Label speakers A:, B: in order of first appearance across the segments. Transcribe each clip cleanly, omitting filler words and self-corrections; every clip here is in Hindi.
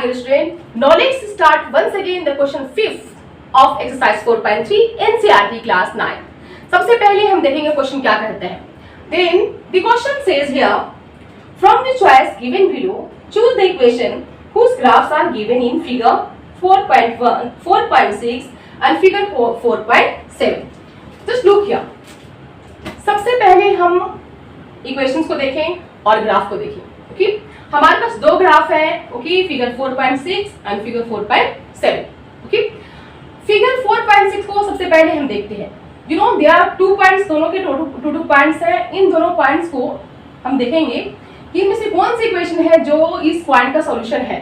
A: dear student. Now let's start once again the question 5th of exercise 4.3 NCERT class 9. सबसे पहले हम देखेंगे क्वेश्चन क्या कहते हैं. Then the question says here, from the choice given below, choose the equation whose graphs are given in figure 4.1, 4.6 and figure 4.7. Just look here. सबसे पहले हम इक्वेशंस को देखें और ग्राफ को देखें. ओके, हमारे पास दो ग्राफ है. Okay, figure 4.6 and figure 4.7. Okay, figure 4.6 को सबसे पहले हम देखते हैं. You know there are 2 points, दोनों के टू पॉइंट्स हैं. इन दोनों पॉइंट्स को हम देखेंगे कि इनमें से कौन सी इक्वेशन है जो इस पॉइंट का सॉल्यूशन है.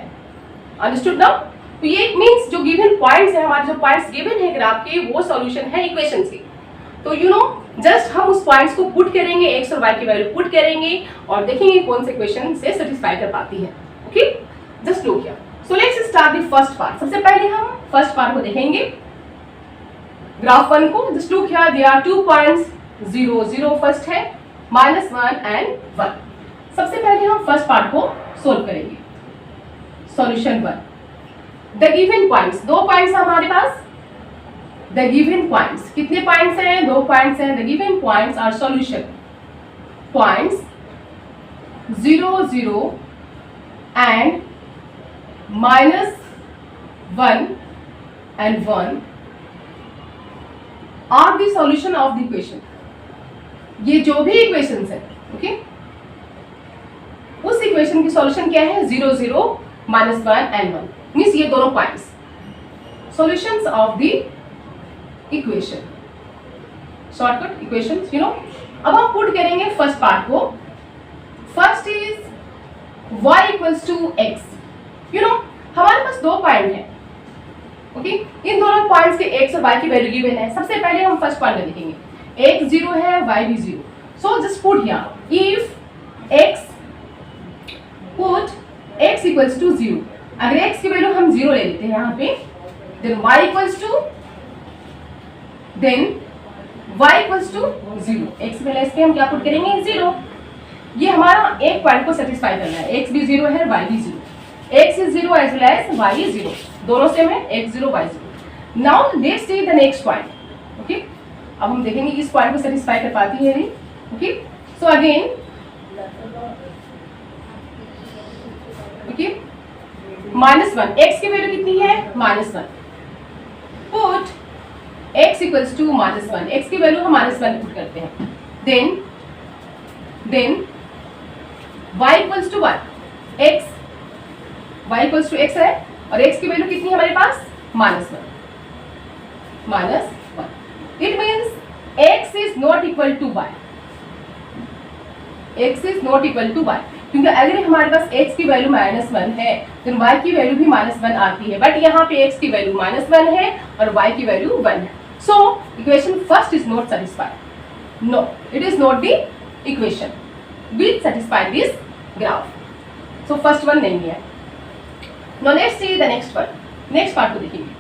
A: Understood now? तो ये मींस जो गिवन पॉइंट्स है, हमारे जो पॉइंट्स गिवन है ग्राफ के, वो सॉल्यूशन है इक्वेशंस के. तो यू नो जस्ट हम उस पॉइंट्स को पुट करेंगे, एक्स और वाई की वैल्यू पुट करेंगे और देखेंगे कौन से इक्वेशन से सेटिस्फाई कर पाती है. Okay, just look here. So let's start the first part. सबसे पहले हम फर्स्ट पार्ट को देखेंगे, ग्राफ 1 को. Just look here, there are 2 points, 0 0 first है, -1 एंड 1. सबसे पहले हम फर्स्ट पार्ट को सोल्व करेंगे. Solution 1. The given points, 2 points हमारे पास. The given points, कितने पॉइंट्स हैं? 2 पॉइंट्स हैं. The given points are solution points 0 0 and -1 and 1 are the solution of the equation. ये जो भी इक्वेशंस है, ओके, उस इक्वेशन की सॉल्यूशन क्या है? 0 0 -1 and 1 मीन्स ये दोनों points solutions of the equation. Shortcut equations, you know. अब हम पुट करेंगे फर्स्ट पार्ट को. First is y equals to x. You know हमारे पास 2 पॉइंट है. ओके, इन दोनों पॉइंट्स के x और y की वैल्यू गिवन है. सबसे पहले हम फर्स्ट पॉइंट में देखेंगे. x 0 है, y भी 0. So just put here if x, put x equals to 0. अगर x की वैल्यू हम 0 ले लेते हैं यहाँ पे, then y equals to, then y equals to 0. x plus पे हम क्या पुट करेंगे? 0. ये हमारा एक पॉइंट को सेटिस्फाई करना है. x भी 0 है, y भी 0. x is 0 as well as y is 0. दोनों सेम है, x 0 y 0. Now let's see the next point. Okay, अब हम देखेंगे इस पॉइंट को सेटिस्फाई कर पाती है नहीं. Okay, so again, okay, -1. x की वैल्यू कितनी है? -1. Put x equals to -1. x की वैल्यू हम -1 पुट करते हैं. Then y equals to 1. y equals to x है और x की वैल्यू कितनी है हमारे पास? -1. It means x is not equal to y. x is not equal to y, क्योंकि अगर हमारे पास x की वैल्यू -1 है तो y की वैल्यू भी -1 आती है. बट यहाँ पे x की वैल्यू -1 है और y की वैल्यू 1 है. So equation first is not satisfied. No, it is not the equation which satisfy this graph. So first one नहीं है. Now let's see the next part. Next part को देखेंगे.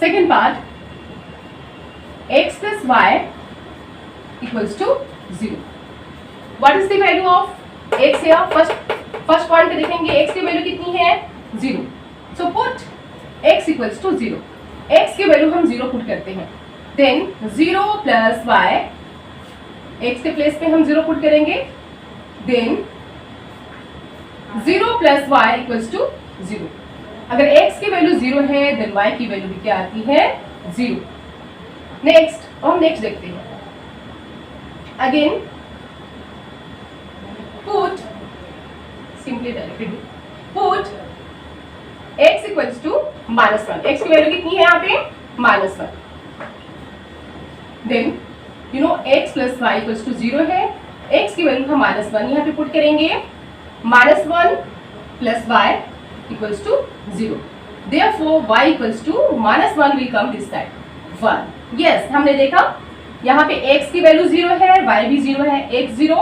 A: Second part, x plus y equals to 0. What is the value of x here? First point पे देखेंगे x की वैल्यू कितनी है? 0. So put x equals to 0. x की वैल्यू हम 0 पुट करते हैं. देन 0 प्लस y, x के प्लेस पे हम 0 पुट करेंगे. Then 0 plus y equals to 0. अगर x की वैल्यू 0 है देन y की वैल्यू भी क्या आती है? 0. नेक्स्ट, और हम नेक्स्ट देखते हैं. Again put, simply directly put x equals to -1. x की वैल्यू कितनी है यहाँ पे? -1. Then you know x plus y equals to 0 है. x की वैल्यू हम -1 यहाँ पे पुट करेंगे. -1 plus y equals to 0. Therefore y equals to -1 will come this side 1. Yes, हमने देखा यहाँ पे x की वैल्यू 0 है, y भी 0 है. x 0,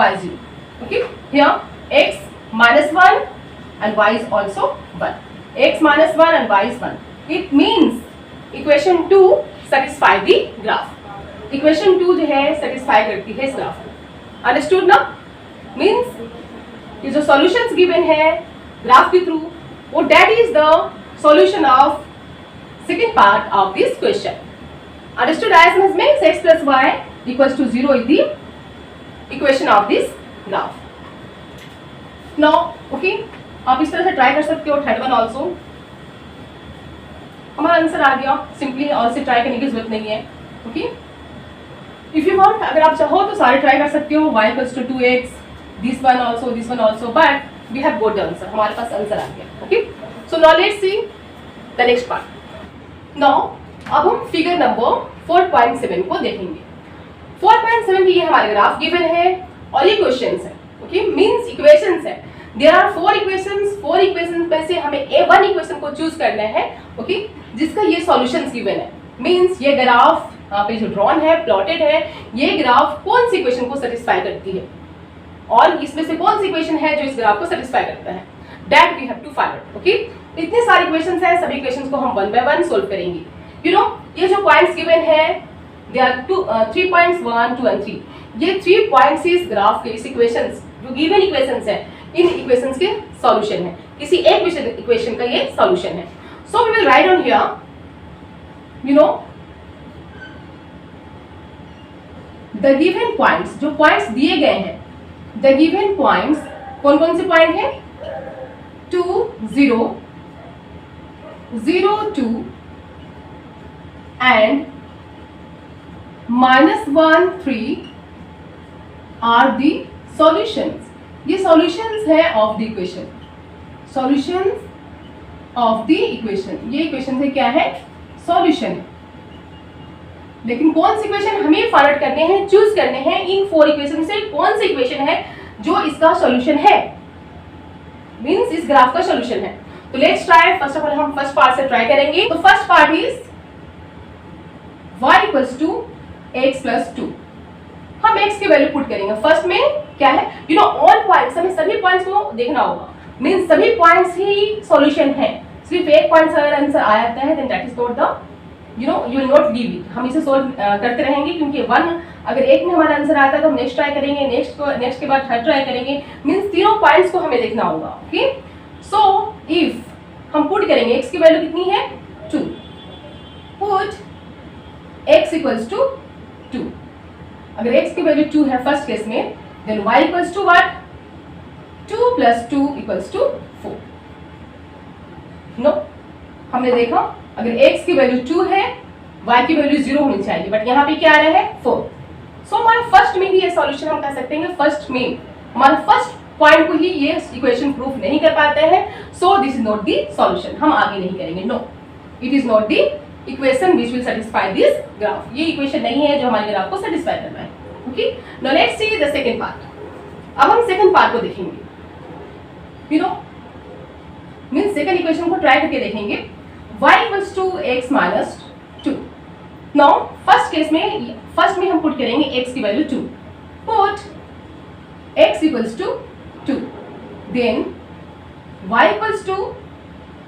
A: y 0. Okay, here x -1 and y is also 1. x -1 and y is 1. It means equation 2 satisfy the graph. Equation 2 जो है सेटिस्फाई करती है इस ग्राफ को। अंडरस्टूड ना? मीन्स ये जो सॉल्यूशंस गिवन है ग्राफ के थ्रू, वो that is the solution of second part of this question. Understood? as समझ में x plus y equals to 0 is the equation of this graph. Now, okay, आप इस तरह से ट्राई कर सकते हो थर्ड वन ऑल्सो। हमारा आंसर आ गया सिंपली, और से ट्राई करने की जरूरत नहीं है। ओके, इफ यू वांट, अगर आप चाहो तो सारे ट्राई कर सकते हो। y equals to 2x, this one also, but we have got the answer, हमारे पास आंसर आ गया। Okay, so now let's see the next part. Now अब हम फिगर नंबर 4.7 को देखेंगे। 4.7 की ये हमारे ग्राफ गिवन है और ये क्वेश्चंस है। ओके, मींस इक्वेशंस है। There are 4 equations. 4 इक्वेशंस में से हमें वन इक्वेशन को चूज करना है, ओके, जिसका ये सॉल्यूशंस गिवन है। मींस ये ग्राफ पे जो ड्रॉन है, प्लॉटेड है, ये ग्राफ कौन सी इक्वेशन को सेटिस्फाई करती है और इसमें से कौन सी इक्वेशन है जो इस ग्राफ को सेटिस्फाई करता है, that we have to find out. Okay, इतने सारे इक्वेशंस हैं, सभी इक्वेशंस को हम वन बाय वन सोल्व करेंगे। यू नो, ये जो पॉइंट्स गिवन है, दे आर 3 पॉइंट्स 1, 2 and 3। ये 3 पॉइंट्स इस ग्राफ के, इस इक्वेशंस जो गिवन इक्वेशंस है, इन इक्वेशंस के सॉल्यूशन है। किसी एक इक्वेशन का ये सॉल्यूशन है। So we will write on here, you know, the given points, जो पॉइंट्स दिए गए हैं, द गिवन पॉइंट्स कौन कौन से पॉइंट है? 2, 0, 0, 2 and -1, 3 are the solutions. ये solutions है of the equation, solutions of the equation। ये equation से क्या है? solution है। लेकिन कौन सी इक्वेशन हमें फाइंड आउट करने हैं, चूज करने हैं, इन 4 इक्वेशन से कौन सी इक्वेशन है जो इसका सॉल्यूशन है, मींस इस ग्राफ का सॉल्यूशन है। तो let's try. First of all हम फर्स्ट पार्ट से ट्राई करेंगे। तो first part is y equals to x plus 2। हम x की वैल्यू पुट करेंगे। फर्स्ट में क्या है, यू नो, ऑल पॉइंट्स, हमें सभी पॉइंट्स को देखना होगा, मींस सभी पॉइंट्स ही सॉल्यूशन है। सिर्फ एक पॉइंट अगर आंसर आ जाता है, then that is not the, you know, you will not leave it. हम इसे सोल्व करते रहेंगे, क्योंकि अगर एक में हमारा आंसर आता है तो हम नेक्स्ट ट्राई करेंगे, नेक्स्ट के बाद थर्ड ट्राई करेंगे, मींस तीनों पॉइंट्स को हमें देखना होगा। ओके, सो इफ हम पुट करेंगे, x की वैल्यू कितनी है? 2। Put x equals to 2। अगर x की वैल्यू 2 है फर्स्ट केस में, then y equals to what? 2 plus 2 equals to 4। No, हमने देखा अगर x की वैल्यू 2 है, y की वैल्यू 0 होनी चाहिए, बट यहाँ पे क्या आ रहा है? 4। सो हमारे फर्स्ट में ही ये सॉल्यूशन हम कह सकते हैं, फर्स्ट में हमारे फर्स्ट पॉइंट को ही ये इक्वेशन प्रूफ नहीं कर पाते हैं, so this is not the solution. हम आगे नहीं करेंगे। No, it is not the equation which will satisfy this graph. ये इक्वेशन नहीं है जो हमारे ग्राफ को सेटिस्फाई करना है। Okay, now let's see the second part. अब हम सेकंड पार्ट को देखेंगे। You know, means second equation को ट्राई करके देखेंगे। y equals to x minus 2। Now first case में, फर्स्ट में हम पुट करेंगे x की value 2। Put x equals to 2, then y equals to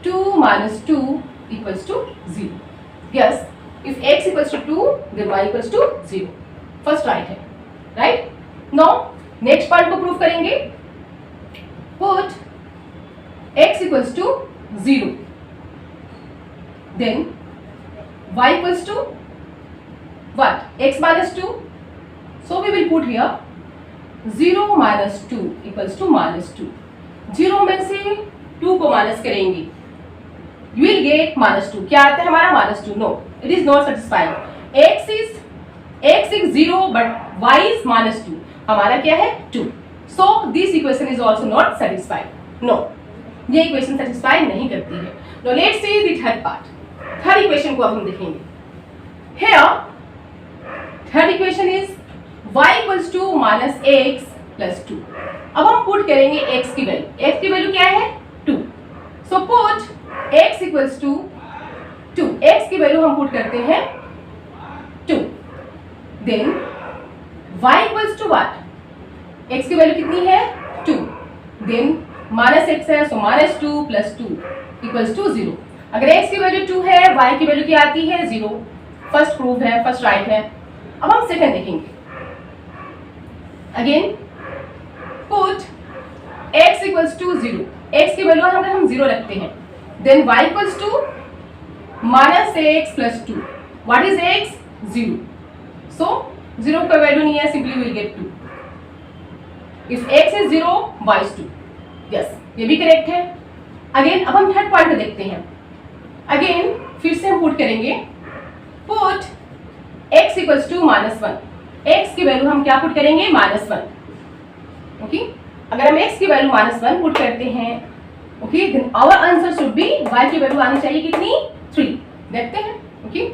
A: 2 minus 2 equals to 0। Yes, if x equals to 2, then y equals to 0। First right है, राइट? नाउ नेक्स्ट पार्ट को प्रूव करेंगे। Put x equals to 0, then y equals to what? X minus 2। So we will put here 0 minus 2 equals to -2। 0 में से 2 को माइनस करेंगे, you will get -2। क्या आता है हमारा? -2। No, it is not satisfying. x is 0 but y is -2। हमारा क्या है? 2। So this equation is also not satisfied. No, ये इक्वेशन सेटिस्फाई नहीं करती है। No, let's see the third part. Third equation को अब हम देखेंगे। Here third equation is y equals to -x plus 2। अब हम पुट करेंगे x की वैल्यू। x की वैल्यू क्या है? 2। So put x equals to 2। x की वैल्यू हम पुट करते हैं 2। Then y equals to what? x की वैल्यू कितनी है? 2। देन -x है, सो -2 plus 2 equals to 0। अगर x की वैल्यू 2 है, y की वैल्यू क्या आती है? 0। फर्स्ट प्रूफ है, फर्स्ट राइट है। अब हम सेकंड देखेंगे. Again put x equals to 0. x की वैल्यू अगर हम 0 रखते हैं, then y equals to minus x plus 2. What is x? 0. So 0 का वैल्यू नहीं है, simply will get 2. If x is 0, y is 2. Yes, ये भी करेक्ट है. अगेन अब हम थर्ड पॉइंट को देखते हैं. अगेन फिर से हम पुट करेंगे. Put x equals to minus 1. x की वैल्यू हम क्या पुट करेंगे? माइनस 1. ओके, अगर हम x की वैल्यू माइनस 1 पुट करते हैं, okay, then our answer should be y की वैल्यू आनी चाहिए कितनी? 3. देखते हैं. Okay,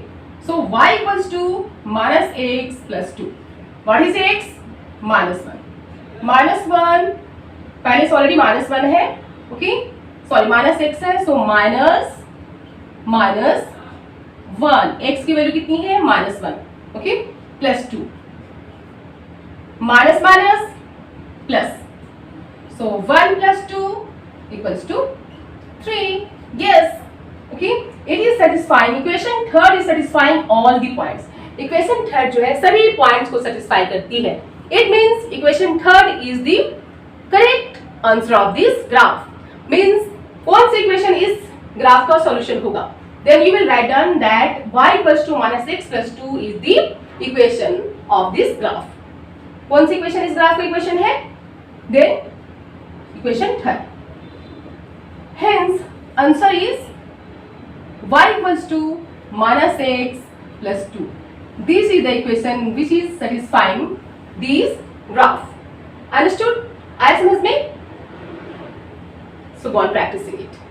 A: so y equals to minus x plus 2. What is x? Minus 1. Minus 1 पहले से ऑलरेडी माइनस 1 है. ओके, सॉरी माइनस x है, सो माइनस 1. x की वैल्यू कितनी है? Minus 1. Okay, plus 2. Minus minus plus, so 1 plus 2 equals to 3. Yes, okay, it is satisfying. Equation third is satisfying all the points. Equation third जो है सभी पॉइंट्स को सेटिस्फाई करती है. It means equation third is the correct answer of this graph. Means कौन सी इक्वेशन इस ग्राफ का सॉल्यूशन होगा? Then you will write down that y equals to minus x plus 2 is the equation of this graph. कौन सी इक्वेशन इस ग्राफ का इक्वेशन है? Then equation third. Hence answer is y equals to minus x plus 2. This is the equation which is satisfying this graph. Understood? आया समझ में? So go on practicing it.